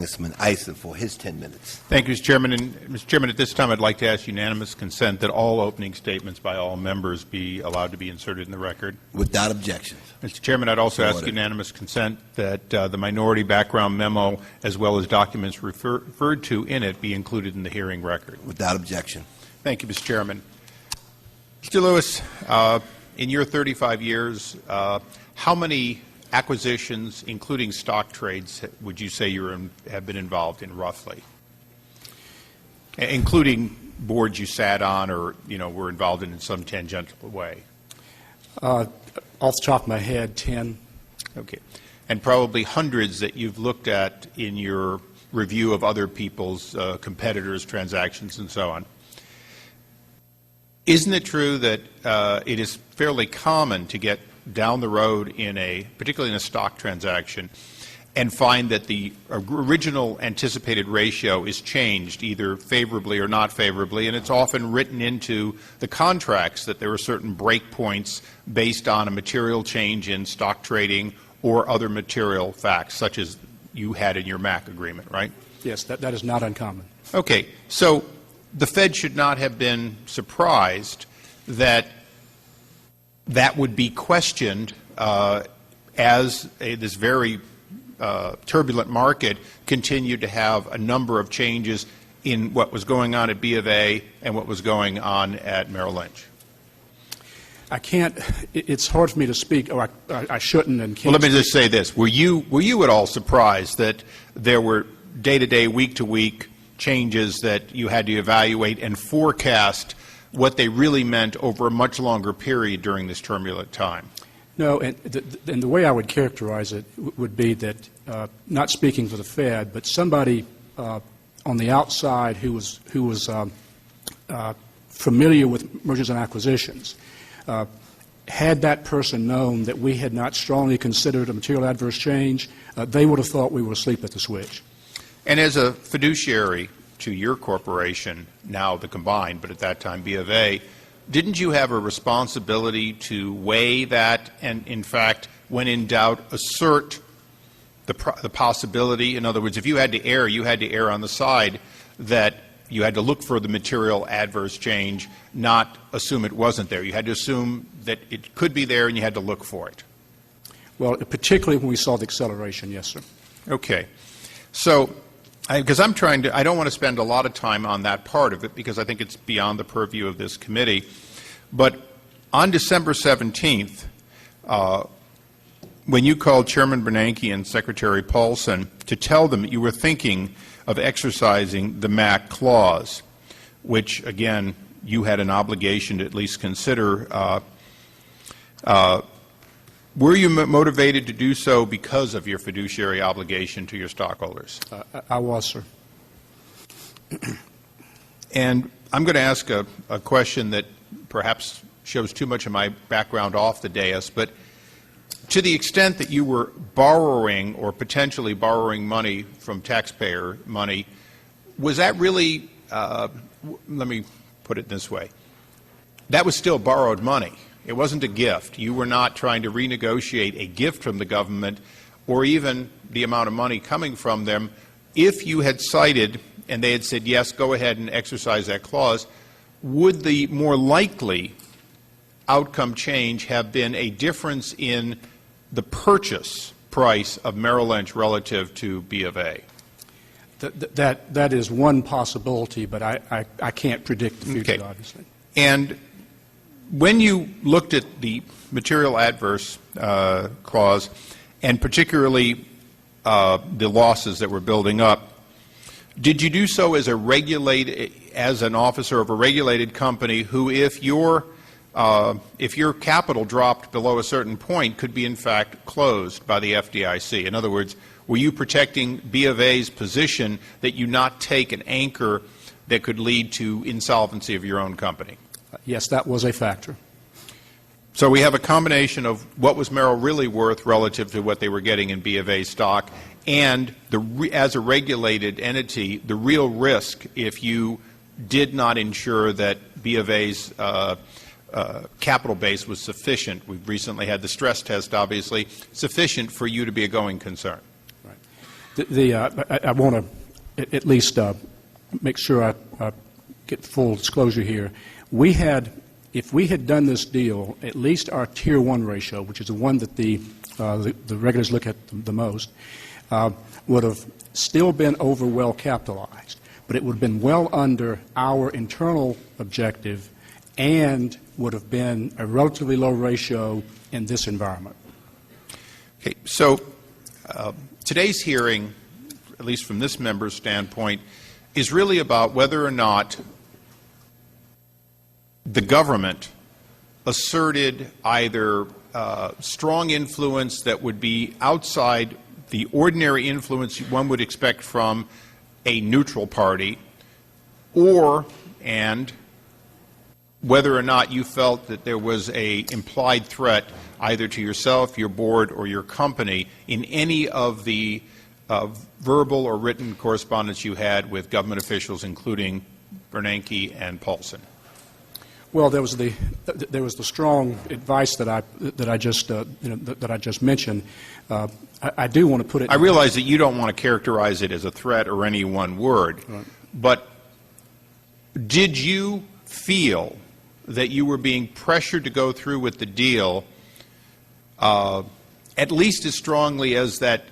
Congressman Issa for his 10 minutes. Thank you, Mr. Chairman. And, Mr. Chairman, at this time I'd like to ask unanimous consent that all opening statements by all members be allowed to be inserted in the record. Without objection. Mr. Chairman, I'd also ask unanimous consent that the minority background memo, as well as documents referred to in it, be included in the hearing record. Without objection. Thank you, Mr. Chairman. Mr. Lewis, in your 35 years, how many acquisitions, including stock trades, would you say you have been involved in, roughly? Including boards you sat on or, were involved in some tangential way? Off the top of my head, 10. Okay. And probably hundreds that you've looked at in your review of other people's competitors' transactions and so on. Isn't it true that it is fairly common to get down the road particularly in a stock transaction, and find that the original anticipated ratio is changed either favorably or not favorably, and it's often written into the contracts that there are certain break points based on a material change in stock trading or other material facts, such as you had in your MAC agreement, right? Yes, that is not uncommon. Okay. So the Fed should not have been surprised that that would be questioned as this very turbulent market continued to have a number of changes in what was going on at B of A and what was going on at Merrill Lynch. I can't. It's hard for me to speak, or I shouldn't and can't. Well, let me just say this: Were you at all surprised that there were day-to-day, week-to-week changes that you had to evaluate and forecast what they really meant over a much longer period during this turbulent time? No, and the way I would characterize it would be that, not speaking for the Fed, but somebody on the outside who was familiar with mergers and acquisitions, had that person known that we had not strongly considered a material adverse change, they would have thought we were asleep at the switch. And as a fiduciary to your corporation, now the combined, but at that time B of A, didn't you have a responsibility to weigh that and, in fact, when in doubt, assert the possibility? In other words, if you had to err, you had to err on the side that you had to look for the material adverse change, not assume it wasn't there. You had to assume that it could be there and you had to look for it. Well, particularly when we saw the acceleration, yes, sir. Okay. So, because I don't want to spend a lot of time on that part of it because I think it's beyond the purview of this committee. But on December 17th, when you called Chairman Bernanke and Secretary Paulson to tell them that you were thinking of exercising the MAC clause, which, again, you had an obligation to at least consider, were you motivated to do so because of your fiduciary obligation to your stockholders? I was, sir. And I'm going to ask a question that perhaps shows too much of my background off the dais, but to the extent that you were borrowing or potentially borrowing money from taxpayer money, was that really, let me put it this way, that was still borrowed money. It wasn't a gift. You were not trying to renegotiate a gift from the government or even the amount of money coming from them. If you had cited and they had said, yes, go ahead and exercise that clause, would the more likely outcome change have been a difference in the purchase price of Merrill Lynch relative to B of A? That is one possibility, but I can't predict the future, obviously. And when you looked at the material adverse clause, and particularly the losses that were building up, did you do so as an officer of a regulated company who, if your capital dropped below a certain point, could be in fact closed by the FDIC? In other words, were you protecting B of A's position that you not take an anchor that could lead to insolvency of your own company? Yes, that was a factor. So we have a combination of what was Merrill really worth relative to what they were getting in B of A stock, and as a regulated entity, the real risk if you did not ensure that B of A's capital base was sufficient. We've recently had the stress test, obviously, sufficient for you to be a going concern. Right. I want to at least make sure I get full disclosure here. If we had done this deal, at least our Tier 1 ratio, which is the one that the regulators look at the most, would have still been over well capitalized, but it would have been well under our internal objective and would have been a relatively low ratio in this environment. Okay, so today's hearing, at least from this member's standpoint, is really about whether or not the government asserted either strong influence that would be outside the ordinary influence one would expect from a neutral party, and whether or not you felt that there was an implied threat either to yourself, your board, or your company in any of the verbal or written correspondence you had with government officials, including Bernanke and Paulson. Well, there was the strong advice that I just mentioned. I do want to put it. I realize that you don't want to characterize it as a threat or any one word, right. But did you feel that you were being pressured to go through with the deal at least as strongly as that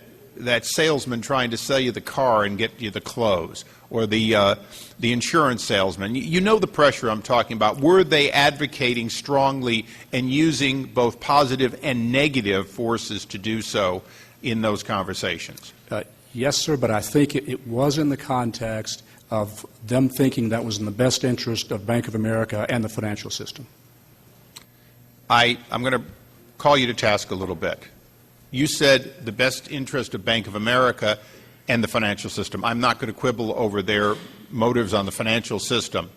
salesman trying to sell you the car and get you the clothes, or the insurance salesman? You know the pressure I'm talking about. Were they advocating strongly and using both positive and negative forces to do so in those conversations? Yes, sir, but I think it was in the context of them thinking that was in the best interest of Bank of America and the financial system. I'm going to call you to task a little bit. You said the best interest of Bank of America and the financial system. I'm not going to quibble over their motives on the financial system.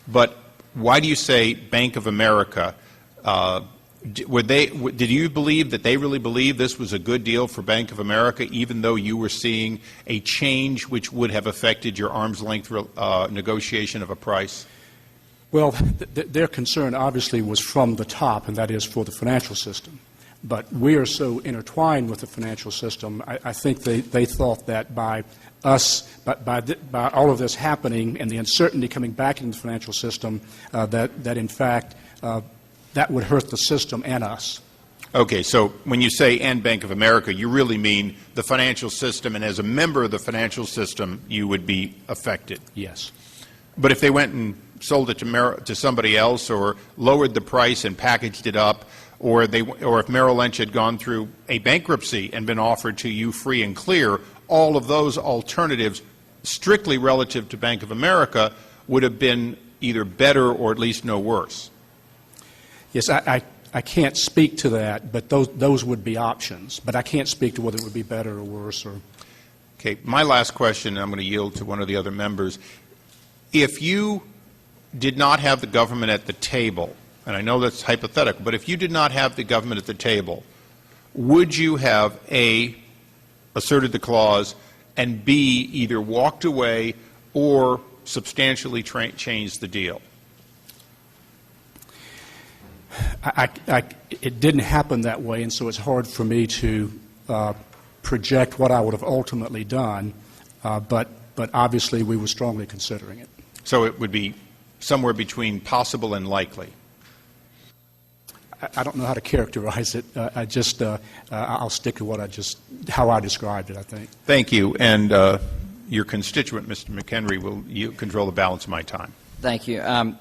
But why do you say Bank of America? Did you believe that they really believed this was a good deal for Bank of America, even though you were seeing a change which would have affected your arm's length negotiation of a price? Well, their concern obviously was from the top, and that is for the financial system. But we are so intertwined with the financial system, I think they thought that by all of this happening and the uncertainty coming back into the financial system, that in fact that would hurt the system and us. Okay, so when you say and Bank of America, you really mean the financial system, and as a member of the financial system, you would be affected? Yes. But if they went and sold it to somebody else, or lowered the price and packaged it up, or if Merrill Lynch had gone through a bankruptcy and been offered to you free and clear, all of those alternatives, strictly relative to Bank of America, would have been either better or at least no worse. Yes, I can't speak to that, but those would be options. But I can't speak to whether it would be better or worse. Okay, my last question, and I'm going to yield to one of the other members. If you did not have the government at the table, and I know that's hypothetical, but if you did not have the government at the table, would you have, A, asserted the clause, and B, either walked away or substantially changed the deal? It didn't happen that way, and so it's hard for me to project what I would have ultimately done, but obviously we were strongly considering it. So it would be somewhere between possible and likely? I don't know how to characterize it. I'll stick to how I described it, I think. Thank you. And your constituent, Mr. McHenry, will you control the balance of my time? Thank you.